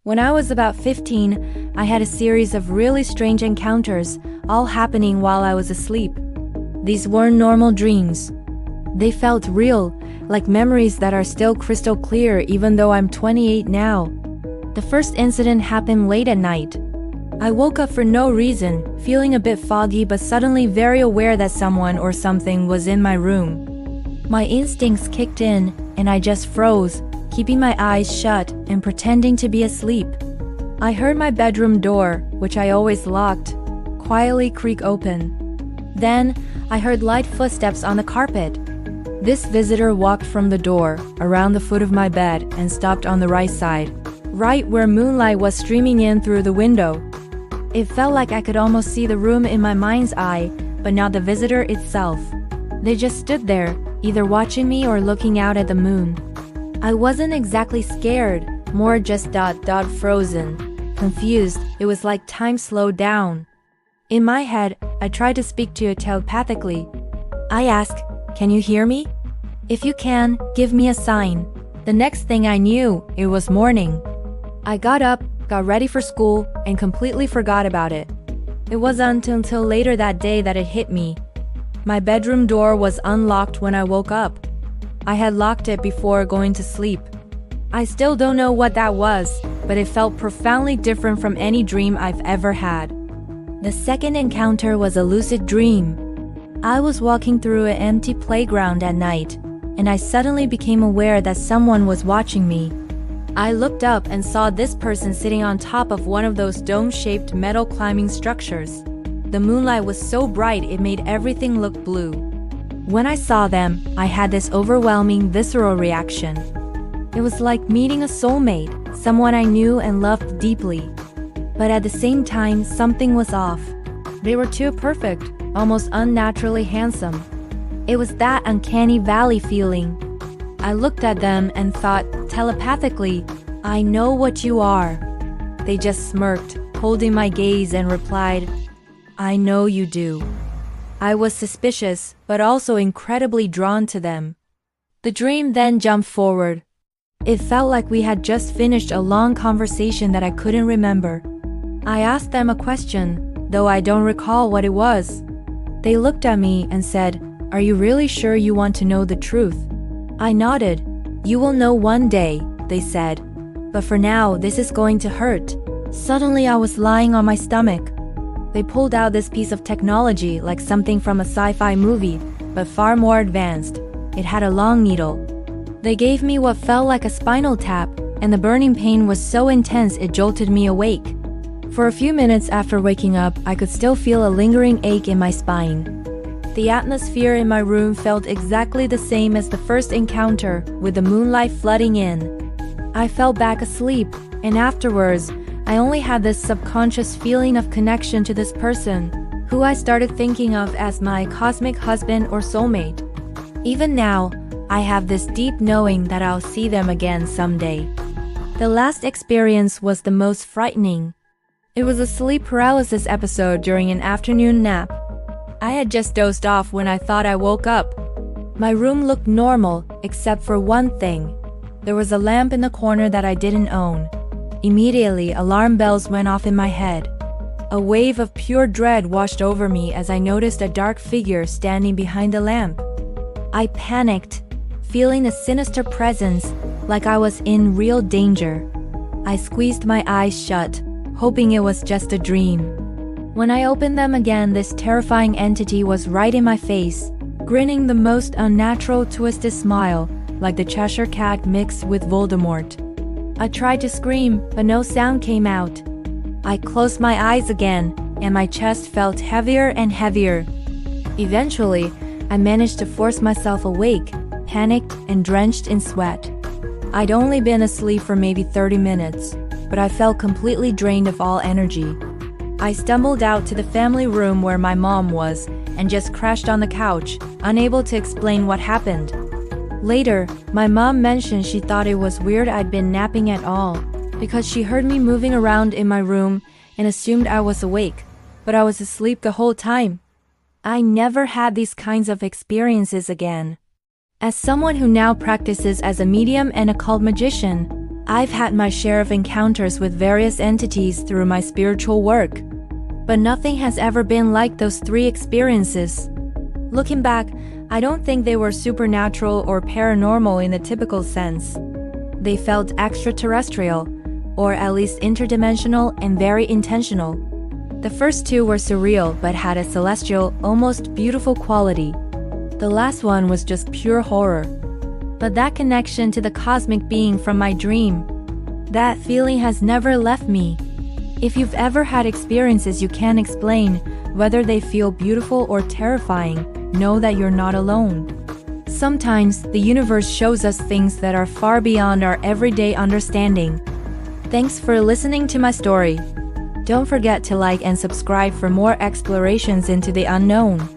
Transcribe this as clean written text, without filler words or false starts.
When I was about 15, I had a series of really strange encounters, all happening while I was asleep. These weren't normal dreams. They felt real, like memories that are still crystal clear even though I'm 28 now. The first incident happened late at night. I woke up for no reason, feeling a bit foggy but suddenly very aware that someone or something was in my room. My instincts kicked in, and I just froze, keeping my eyes shut and pretending to be asleep. I heard my bedroom door, which I always locked, quietly creak open. Then, I heard light footsteps on the carpet. This visitor walked from the door, around the foot of my bed, and stopped on the right side, right where moonlight was streaming in through the window. It felt like I could almost see the room in my mind's eye, but not the visitor itself. They just stood there, either watching me or looking out at the moon. I wasn't exactly scared, more just frozen. Confused, it was like time slowed down. In my head, I tried to speak to it telepathically. I asked, "Can you hear me? If you can, give me a sign." The next thing I knew, it was morning. I got up, got ready for school, and completely forgot about it. It wasn't until later that day that it hit me. My bedroom door was unlocked when I woke up. I had locked it before going to sleep. I still don't know what that was, but it felt profoundly different from any dream I've ever had. The second encounter was a lucid dream. I was walking through an empty playground at night, and I suddenly became aware that someone was watching me. I looked up and saw this person sitting on top of one of those dome-shaped metal climbing structures. The moonlight was so bright it made everything look blue. When I saw them, I had this overwhelming, visceral reaction. It was like meeting a soulmate, someone I knew and loved deeply. But at the same time, something was off. They were too perfect, almost unnaturally handsome. It was that uncanny valley feeling. I looked at them and thought, telepathically, "I know what you are." They just smirked, holding my gaze, and replied, "I know you do." I was suspicious, but also incredibly drawn to them. The dream then jumped forward. It felt like we had just finished a long conversation that I couldn't remember. I asked them a question, though I don't recall what it was. They looked at me and said, "Are you really sure you want to know the truth?" I nodded. "You will know one day," they said. "But for now, this is going to hurt." Suddenly I was lying on my stomach. They pulled out this piece of technology like something from a sci-fi movie, but far more advanced. It had a long needle. They gave me what felt like a spinal tap, and the burning pain was so intense it jolted me awake. For a few minutes after waking up, I could still feel a lingering ache in my spine. The atmosphere in my room felt exactly the same as the first encounter, with the moonlight flooding in. I fell back asleep, and afterwards, I only had this subconscious feeling of connection to this person, who I started thinking of as my cosmic husband or soulmate. Even now, I have this deep knowing that I'll see them again someday. The last experience was the most frightening. It was a sleep paralysis episode during an afternoon nap. I had just dozed off when I thought I woke up. My room looked normal, except for one thing. There was a lamp in the corner that I didn't own. Immediately, alarm bells went off in my head. A wave of pure dread washed over me as I noticed a dark figure standing behind the lamp. I panicked, feeling a sinister presence, like I was in real danger. I squeezed my eyes shut, hoping it was just a dream. When I opened them again, this terrifying entity was right in my face, grinning the most unnatural twisted smile, like the Cheshire Cat mixed with Voldemort. I tried to scream, but no sound came out. I closed my eyes again, and my chest felt heavier and heavier. Eventually, I managed to force myself awake, panicked and drenched in sweat. I'd only been asleep for maybe 30 minutes, but I felt completely drained of all energy. I stumbled out to the family room where my mom was, and just crashed on the couch, unable to explain what happened. Later, my mom mentioned she thought it was weird I'd been napping at all, because she heard me moving around in my room and assumed I was awake, but I was asleep the whole time. I never had these kinds of experiences again. As someone who now practices as a medium and occult magician, I've had my share of encounters with various entities through my spiritual work, but nothing has ever been like those 3 experiences. Looking back, I don't think they were supernatural or paranormal in the typical sense. They felt extraterrestrial, or at least interdimensional and very intentional. The first 2 were surreal but had a celestial, almost beautiful quality. The last one was just pure horror. But that connection to the cosmic being from my dream, that feeling has never left me. If you've ever had experiences you can't explain, whether they feel beautiful or terrifying, know that you're not alone. Sometimes, the universe shows us things that are far beyond our everyday understanding. Thanks for listening to my story. Don't forget to like and subscribe for more explorations into the unknown.